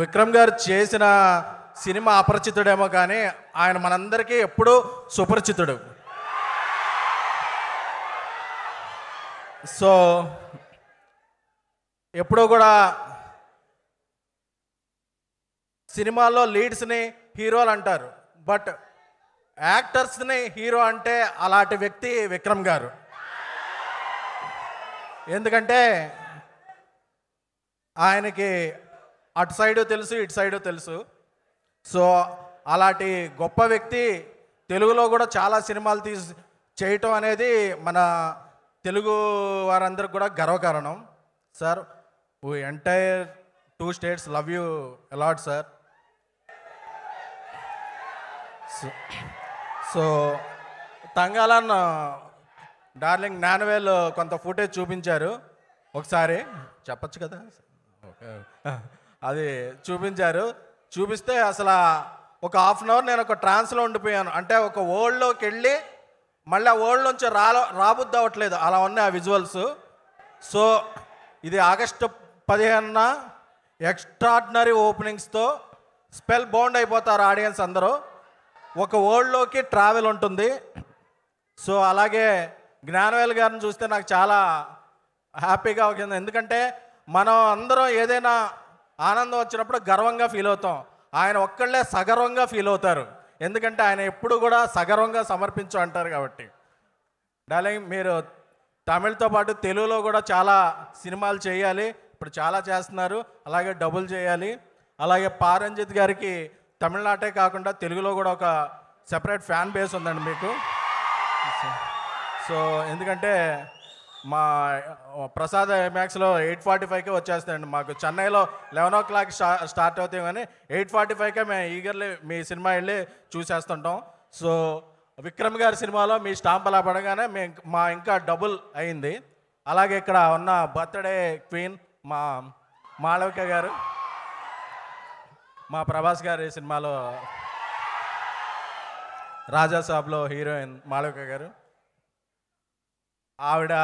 విక్రమ్ గారు చేసిన సినిమా అపరిచితుడేమో కానీ ఆయన మనందరికీ ఎప్పుడూ సుపరిచితుడు. సో ఎప్పుడూ కూడా సినిమాల్లో లీడ్స్ని హీరోలు అంటారు, బట్ యాక్టర్స్ని హీరో అంటే అలాంటి వ్యక్తి విక్రమ్ గారు. ఎందుకంటే ఆయనకి అటు సైడు తెలుసు, ఇటు సైడు తెలుసు. సో అలాంటి గొప్ప వ్యక్తి తెలుగులో కూడా చాలా సినిమాలు చేయటం అనేది మన తెలుగు వారందరికి కూడా గర్వకారణం. Sir, we entire 2 states love you a lot sir. So Thangalaan darling Gnanavel కొంత ఫుటేజ్ చూపించారు, ఒకసారి చెప్పచ్చు కదా, అది చూపించారు. చూపిస్తే అసలు ఒక హాఫ్ అన్ అవర్ నేను ఒక ట్రాన్స్లో ఉండిపోయాను. అంటే ఒక వరల్డ్లోకి వెళ్ళి మళ్ళీ ఆ వరల్డ్ నుంచి రాబుద్ది అవ్వట్లేదు, అలా ఉన్నాయి ఆ విజువల్స్. సో ఇది ఆగస్టు 15న ఎక్స్ట్రాడినరీ ఓపెనింగ్స్తో స్పెల్ బౌండ్ అయిపోతారు ఆడియన్స్ అందరూ. ఒక వరల్డ్లోకి ట్రావెల్ ఉంటుంది. సో అలాగే జ్ఞానవేల్ గారిని చూస్తే నాకు చాలా హ్యాపీగా అవుతుంది. ఎందుకంటే మనం అందరం ఏదైనా ఆనందం వచ్చినప్పుడు గర్వంగా ఫీల్ అవుతాం, ఆయన ఒక్కళ్ళే సగర్వంగా ఫీల్ అవుతారు. ఎందుకంటే ఆయన ఎప్పుడు కూడా సగర్వంగా సమర్పించు అంటారు కాబట్టి. డార్లింగ్, మీరు తమిళ్తో పాటు తెలుగులో కూడా చాలా సినిమాలు చేయాలి, ఇప్పుడు చాలా చేస్తున్నారు, అలాగే డబుల్ చేయాలి. అలాగే పారంజిత్ గారికి తమిళనాటే కాకుండా తెలుగులో కూడా ఒక సెపరేట్ ఫ్యాన్ బేస్ ఉందండి మీకు. సో ఎందుకంటే మా ప్రసాద్ ఐమాక్స్లో 8:45కే వచ్చేస్తాయండి. మాకు చెన్నైలో 11 o'clock స్టార్ట్ అవుతాయి, కానీ 8:45కే మేము ఈగర్లీ మీ సినిమా వెళ్ళి చూసేస్తుంటాం. సో విక్రమ్ గారి సినిమాలో మీ స్టాంప్ అలా పడగానే మా ఇంకా డబుల్ అయింది. అలాగే ఇక్కడ ఉన్న బర్త్డే క్వీన్ మా మాళవిక గారు, మా ప్రభాస్ గారి సినిమాలో రాజాసాబ్లో హీరోయిన్ మాళవిక గారు. ఆవిడ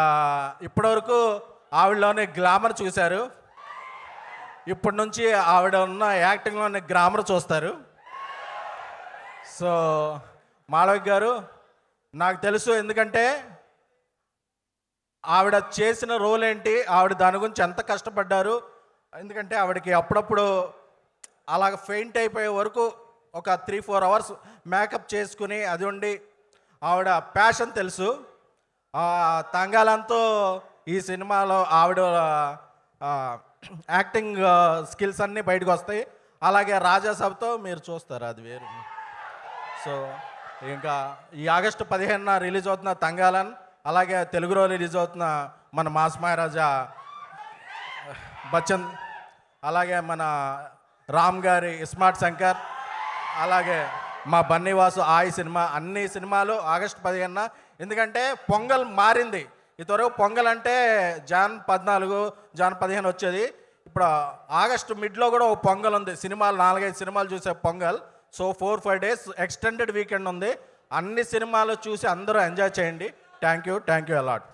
ఇప్పటివరకు ఆవిడలోనే గ్లామర్ చూశారు, ఇప్పటి నుంచి ఆవిడ ఉన్న యాక్టింగ్లోనే గ్లామర్ చూస్తారు. సో మాళవిక గారు నాకు తెలుసు, ఎందుకంటే ఆవిడ చేసిన రోల్ ఏంటి, ఆవిడ దాని గురించి ఎంత కష్టపడ్డారు. ఎందుకంటే ఆవిడకి అప్పుడప్పుడు అలాగ ఫెయింట్ అయిపోయే వరకు ఒక 3-4 hours మేకప్ చేసుకుని అది ఉండి ఆవిడ ప్యాషన్ తెలుసు. తంగాలంతో ఈ సినిమాలో ఆవిడ యాక్టింగ్ స్కిల్స్ అన్నీ బయటకు వస్తాయి. అలాగే రాజాసాబ్తో మీరు చూస్తారు, అది వేరు. సో ఇంకా ఈ ఆగస్టు 15న రిలీజ్ అవుతున్న తంగాలన్, అలాగే తెలుగులో రిలీజ్ అవుతున్న మన మాస్ మహారాజా బచ్చన్, అలాగే మన రామ్ గారి స్మార్ట్ శంకర్, అలాగే మా బన్నీవాసు ఆయి సినిమా, అన్ని సినిమాలు ఆగస్టు 15న. ఎందుకంటే పొంగల్ మారింది. ఇంతవరకు పొంగల్ అంటే జాన్ 14, జాన్ 15 వచ్చేది. ఇప్పుడు ఆగస్టు మిడ్లో కూడా ఒక పొంగల్ ఉంది, సినిమాలు 4-5 సినిమాలు చూసే pongal. So 4-5 days extended weekend ఉంది. అన్ని సినిమాలు చూసి అందరూ ఎంజాయ్ చేయండి. Thank you a lot.